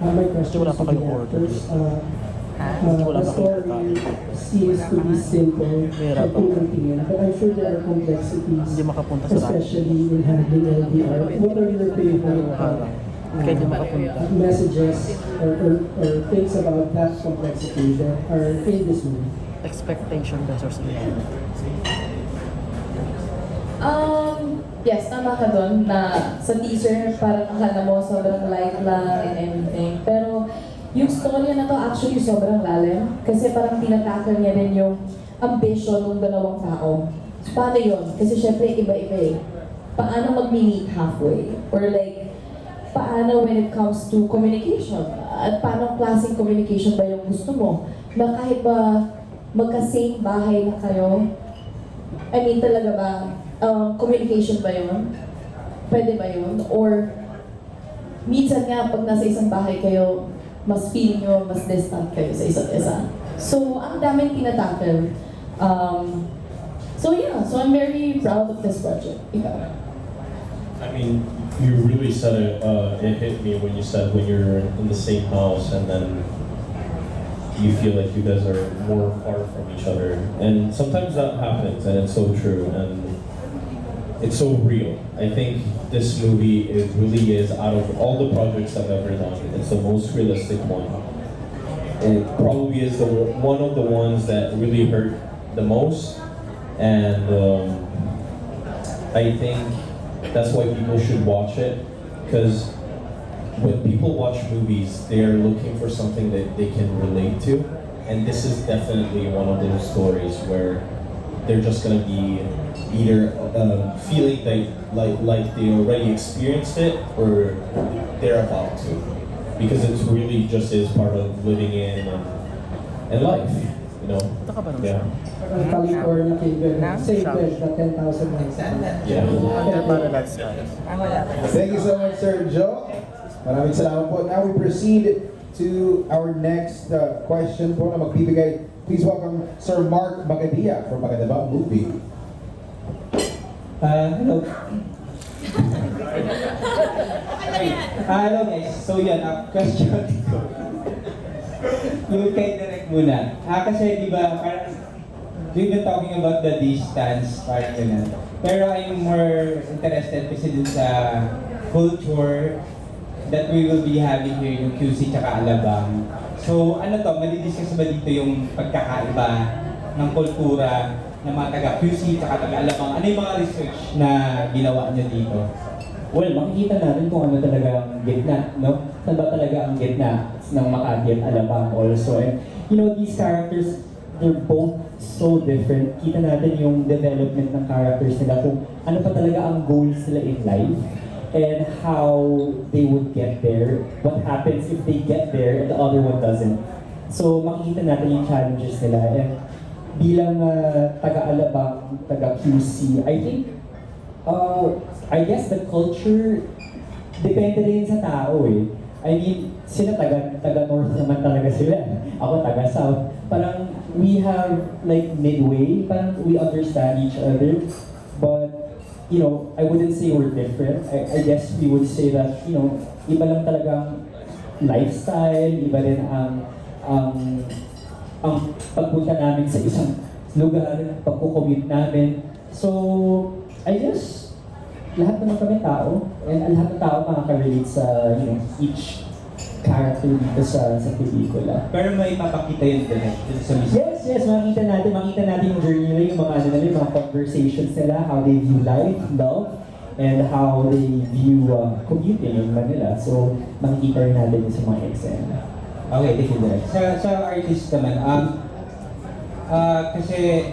My question Wala is pa to the kayong order. actors. Wala The pa kayong story seems to be simple Mahirap at unang tingin, but I'm sure there are complexities, Hindi makapunta sa lahat. especially in handling LDR. What are your favorite Kaya hindi makapunta. messages or things about that complexity that are in this movie? Expectation versus reality. Yes, tama ka doon na sa teaser parang akala mo sobrang light lang and everything. Pero yung storya na to actually sobrang lalim kasi parang tinatackle niya din yung ambition ng dalawang tao. So, paano yun? Kasi syempre iba-iba eh. Paano mag-meet halfway? Or like, paano when it comes to communication? At paano klaseng communication ba yung gusto mo? Na kahit ba magka-same bahay na kayo, I mean talaga ba, communication ba yun? Pwede ba yun? Or minsan nga pag nasa isang bahay kayo, mas feeling nyo, mas distant kayo sa isa't isa. So, ang daming tinatackle. So yeah, so I'm very proud of this project. Ikaw. I mean, you really said it. It hit me when you said when you're in the same house and then you feel like you guys are more far from each other. And sometimes that happens, and it's so true, and it's so real. I think this movie really is, out of all the projects I've ever done, it's the most realistic one. It probably is one of the ones that really hurt the most, and I think that's why people should watch it, because when people watch movies, they are looking for something that they can relate to, and this is definitely one of those stories where they're just gonna be either feeling like they already experienced it or they're about to, because it really just is part of living in and life, you know. Yeah. California Cable, same bed, the 10,000 likes. Yeah. Thank you so much, Sir Joe. Maraming salamat po. Now we proceed to our next question po na magbibigay. Please welcome Sir Mark Magadia from Magandaba Movie. Hello. Hello guys. So yan, question ko. Yung kay Direk muna. Kasi di ba, parang we've been talking about the distance part ganun. Pero I'm more interested kasi dun sa culture that we will be having here yung QC tsaka Alabang. So ano to, madidiscuss ba dito yung pagkakaiba ng kultura ng mga taga-QC tsaka taga-Alabang? Ano yung mga research na ginawa nyo dito? Well, makikita natin kung ano talaga ang gitna, no? Saan ba talaga ang gitna ng Makati at Alabang also. And you know, these characters, they're both so different. Kita natin yung development ng characters nila, kung ano pa talaga ang goals nila in life and how they would get there, what happens if they get there and the other one doesn't. So makikita natin yung challenges nila, and bilang taga-Alabang, taga-QC, I guess the culture depende rin sa tao eh. I mean, sila taga-north naman talaga sila. Ako taga-south. Parang we have like midway, parang we understand each other, but you know, I wouldn't say we're different. I guess we would say that, you know, iba lang talagang lifestyle, iba rin ang pagpunta namin sa isang lugar, pagkukommute namin. So, I guess, lahat naman kami tao, and lahat ng tao makaka-relate sa, you know, each character dito sa pelikula. Pero may ipapakita yun direct dun sa mismo. Yes, makita natin yung journey nila, yung mga ano nila, yung mga conversations nila, how they view life, love, and how they view commuting yung nila. So, makikita rin natin yung sa mga eksena. Okay, thank you direct. Sa artist naman, kasi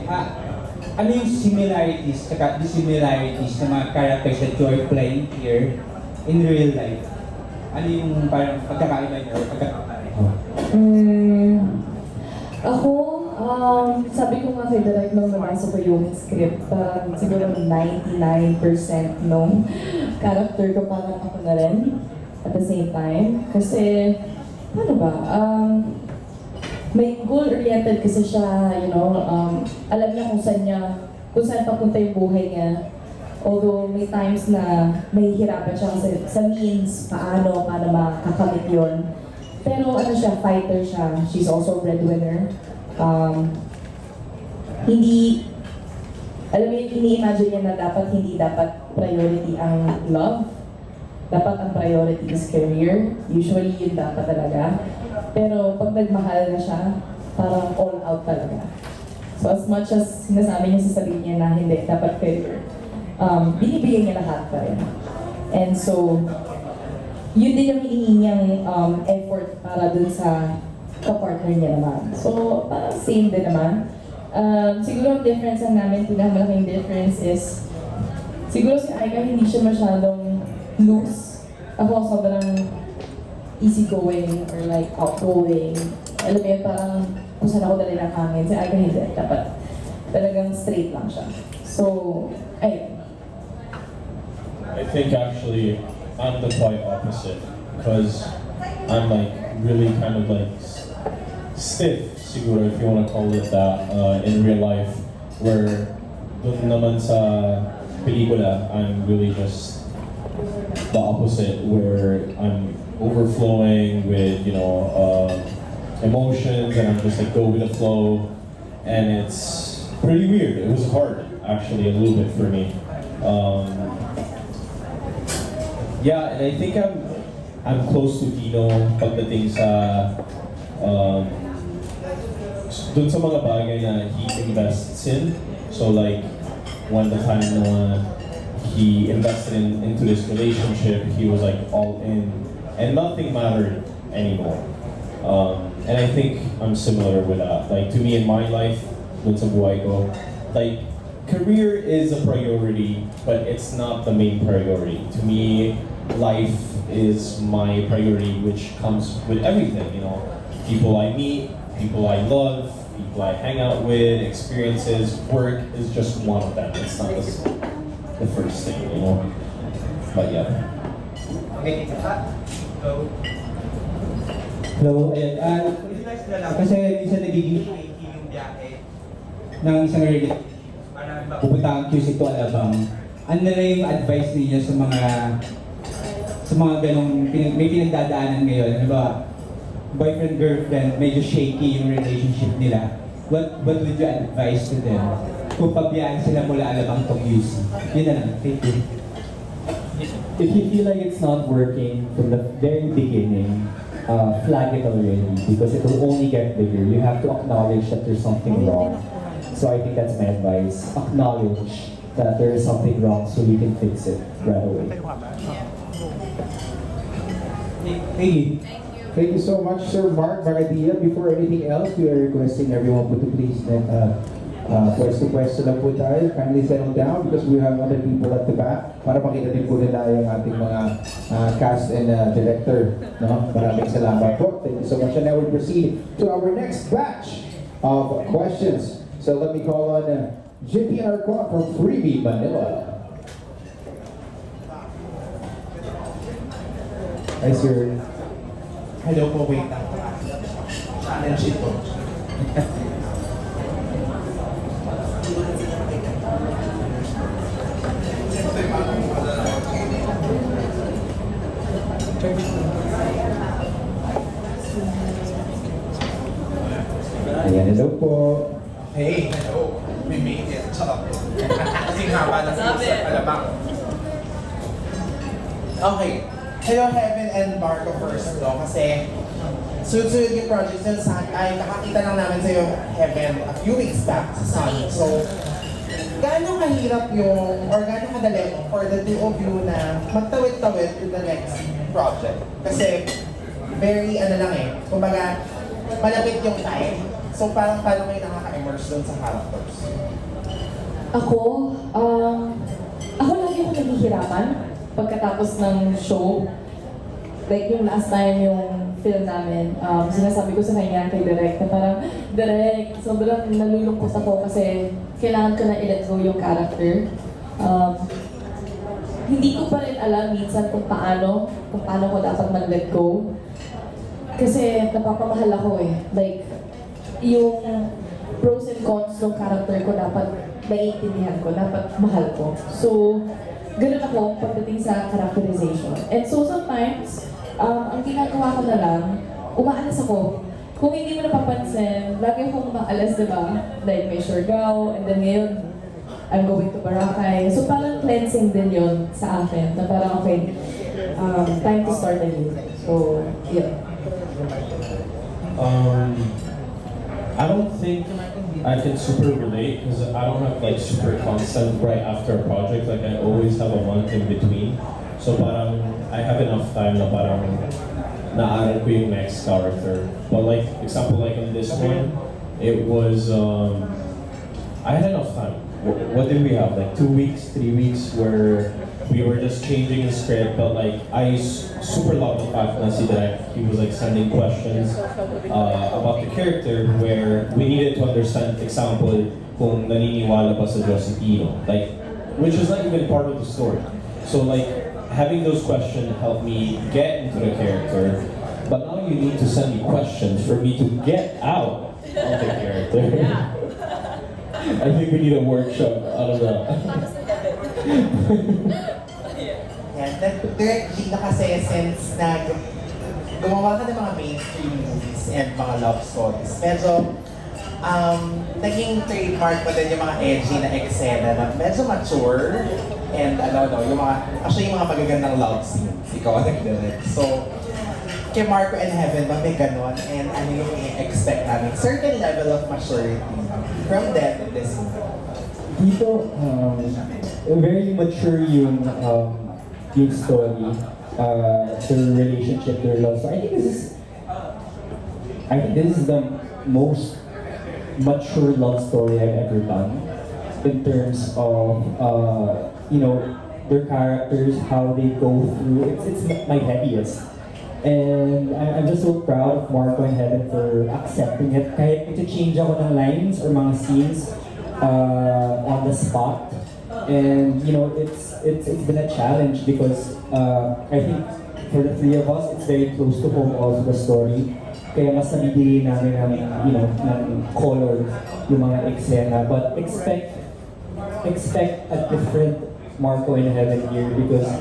ano yung similarities at dissimilarities ng mga characters that you are playing here in real life? Ano yung parang pagkakaiba niyo or Ako, sabi ko nga kay Direk nung nabasa ko yung script, parang siguro 99% nung character ko parang ako na rin at the same time. Kasi, ano ba, may goal-oriented kasi siya, you know, alam niya kung saan papunta yung buhay niya. Although may times na mahihirapan siya kasi sa means, paano makakamit yun. Pero ano siya, fighter siya. She's also a breadwinner. Hindi, alam mo yun, ini-imagine niya na hindi dapat priority ang love. Dapat ang priority is career. Usually yun dapat talaga. Pero pag nagmahal na siya, parang all out talaga. So as much as sinasabi niya sa sarili niya na hindi, dapat career, binibigyan niya lahat pa rin. And so, yun din yung hinihingi niyang effort para dun sa kapartner niya naman. So, parang same din naman. Siguro ang difference ang namin, pinakamalaking difference is, siguro si Aika hindi siya masyadong loose. Ako sobrang easygoing or like outgoing. Alam mo yun, parang kung saan ako dali ng hangin. Si Aika hindi. Dapat talagang straight lang siya. So, ayun. I think actually I'm the quite opposite because I'm like really kind of like stiff, siguro if you want to call it that, in real life. Where dun naman sa pelikula, I'm really just the opposite, where I'm overflowing with emotions, and I'm just like go with the flow, and it's pretty weird. It was hard actually a little bit for me. Yeah, and I think I'm close to Tino pagdating sa dun sa mga bagay na he invests in. So like when the time na he invested into this relationship, he was like all in, and nothing mattered anymore. And I think I'm similar with that. Like to me in my life, dun sa buhay ko, like career is a priority, but it's not the main priority. To me, life is my priority, which comes with everything, people I meet, people I love, people I hang out with, experiences. Work is just one of them. It's not the first thing, But yeah. Okay, hello, and kasi minsan nagiging shaky yung biyahe ng isang relationship. Parang pupunta ang QC to Alabang. Ano na yung advice niyo sa mga ganong may pinagdadaanan ngayon? Ano ba? Boyfriend, girlfriend, medyo shaky yung relationship nila. What would you advise to them? Kung pabiyahin sila mula Alabang tong QC. Yun na lang. Thank you. If you feel like it's not working from the very beginning, flag it already because it will only get bigger. You have to acknowledge that there's something wrong. So I think that's my advice. Acknowledge that there is something wrong so you can fix it right away. Thank you. Thank you so much, Sir Mark Magadia. Before anything else, we are requesting everyone to please pwesto na po tayo. Kindly settle down because we have other people at the back para makita din po nila yung ating mga cast and director. No? Maraming salamat po. Thank you so much. And now we proceed to our next batch of questions. So let me call on JP Arquan from Freebie Manila. Hi, sir. Hello po, wait lang. Challenge ito. Ayan, hello po. Hey, hello. We made it. Charot. Kasing haba ng sa Alabang. Okay. Hello, Heaven and Marco first, no? Kasi sunod-sunod yung project sa Sun ay nakakita lang namin sa'yo, Heaven, a few weeks back sa Sun. So, gaano kahirap yung, or gaano kadali for the two of you na magtawid-tawid to the next project? Kasi, very, kumbaga, malapit yung time. So, parang paano kayo nakaka-immerse doon sa characters? Ako lagi ako naghihirapan pagkatapos ng show. Like yung last time yung film namin, sinasabi ko sa kanya kay Direk na parang, Direk, sobrang nalulungkot ako kasi kailangan ko na i-let go yung character. Hindi ko pa rin alam minsan kung paano ko dapat mag-let go. Kasi napapamahal ako eh. Like, yung pros and cons ng character ko dapat naiintindihan ko, dapat mahal ko. So, ganun ako pagdating sa characterization. And so sometimes, ang ginagawa ko na lang, umaalis ako. Kung hindi mo napapansin, lagi akong umaalis, di ba? Like may Siargao, and then ngayon, I'm going to Boracay. So parang cleansing din yun sa akin. Na parang, okay, time to start again. So, yeah. I don't think I can super relate because I don't have like super constant right after a project. Like I always have a month in between. So parang I have enough time na parang naaral ko yung next character. But like example like in this one, it was I had enough time. What did we have? Like 2 weeks, 3 weeks where we were just changing the script, but like I super love the fact that he was like sending questions about the character where we needed to understand, example, kung naniniwala ba sa Diyos si Tino, like, which is not even part of the story. So like having those questions helped me get into the character, but now you need to send me questions for me to get out of the character. I think we need a workshop out of that. Yan, Direct G na kasi since gumawa ka ng mga mainstream movies and mga love stories, medyo naging trademark mo din yung mga edgy na eksena na medyo mature and yung mga magagandang love scenes. Ikaw ang nag-direct. So, kay Marco and Heaven ba may ganon and ano yung i-expect namin? Certain level of maturity from them in this movie. Dito, very mature yung story, their relationship, their love story. I think this is the most mature love story I've ever done in terms of their characters, how they go through. It's my heaviest. And I'm just so proud of Marco and Heaven for accepting it. Kahit ito-change ako ng lines or mga scenes on the spot. And it's been a challenge because I think for the three of us, it's very close to home also the story. Kaya mas nabibigay namin ng color yung mga eksena. But expect a different Marco and Heaven here because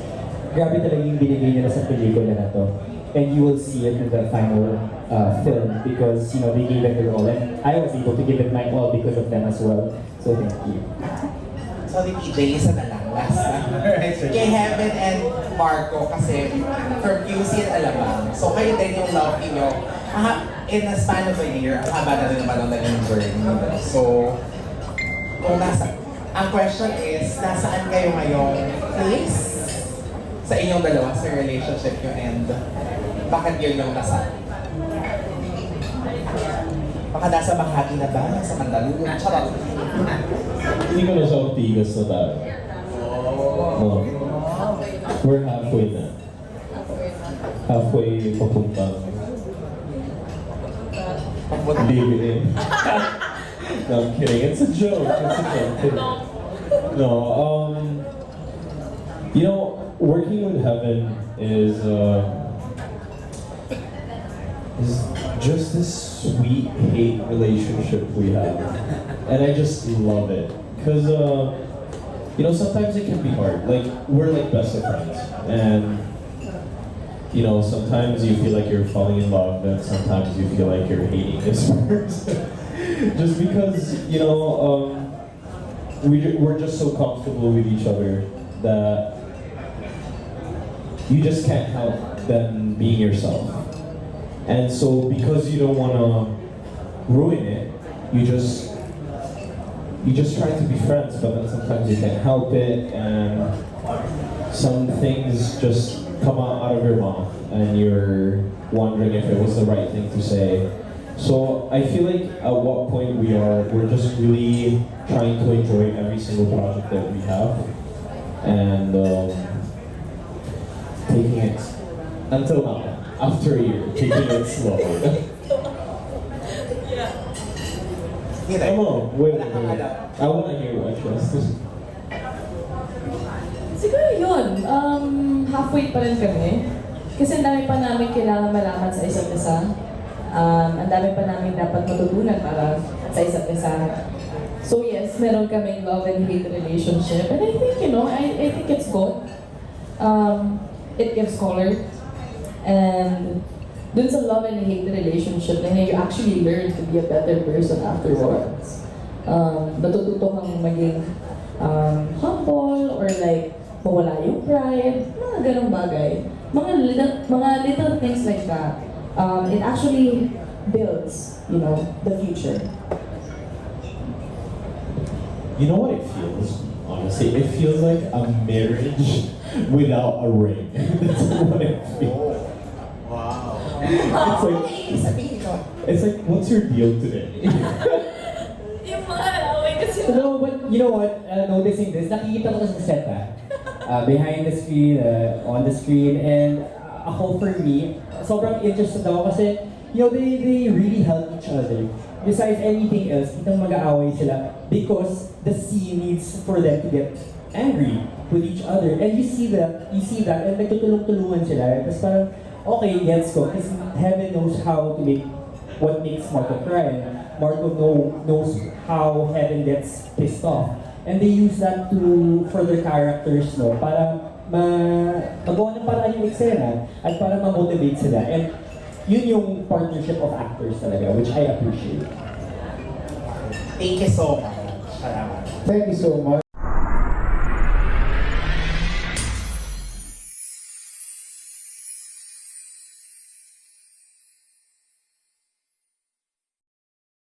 grabe talaga yung binigay nila sa pelikula na to. And you will see it in the final film because they gave it their all. And I was able to give it my all because of them as well. So thank you. Sorry, PJ, isa na lang. Last na. Kay Heaven and Marco, kasi from QC and Alabang, so kayo din yung love niyo. In a span of a year, ang haba na rin naman ang naging journey nila. So, ang question is, nasaan kayo ngayong place sa inyong dalawa, sa relationship nyo, and bakit yun yung nasa? Baka nasa Makati na ba? Nasa Mandaluyong? Charot. Hindi ko na siya tigas na tayo. No. We're halfway na. Halfway papuntang live-in. No, I'm kidding. It's a joke. No, working with Heaven is just this sweet hate relationship we have, and I just love it because sometimes it can be hard. Like we're like best of friends, and sometimes you feel like you're falling in love, and sometimes you feel like you're hating this person, just because we're just so comfortable with each other that you just can't help than being yourself. And so because you don't want to ruin it, you just try to be friends, but then sometimes you can't help it, and some things just come out of your mouth, and you're wondering if it was the right thing to say. So I feel like at what point we're just really trying to enjoy every single project that we have, and taking it until now. After a year, taking it slow. Come on, wait. I want to hear what you said. Siguro yun, halfway pa rin kami. Kasi ang dami pa namin kailangan malaman sa isa't isa. Ang dami pa namin dapat matutunan para sa isa't isa. So yes, meron kaming love and hate relationship. And I think, I think it's good. It gives color. And dun sa love and hate relationship na yun, you actually learn to be a better person afterwards. Natututo kang maging humble or like mawala yung pride, mga ganong bagay. Mga little things like that. It actually builds, you know, the future. You know what it feels? Honestly, it feels like a marriage without a ring. That's what it feels. Wow. It's like, Ibig sabihin nun. it's like, what's your deal today? Yung mga away kasi No, but you know what? Noticing this, nakikita ko to sa set behind the screen, on the screen, and ako for me, sobrang interested ako kasi, you know, they really help each other. Besides anything else, kitang mag-aaway sila because the scene needs for them to get angry with each other. And you see that, and nagtutulong-tulungan sila. Tapos parang, okay, gets ko, kasi Heaven knows how to make what makes Marco cry. Marco knows how Heaven gets pissed off. And they use that to further characters, no? Para magawa ng paraan yung eksena at para ma-motivate sila. And yun yung partnership of actors talaga, which I appreciate. Thank you so much. Salamat. Thank you so much.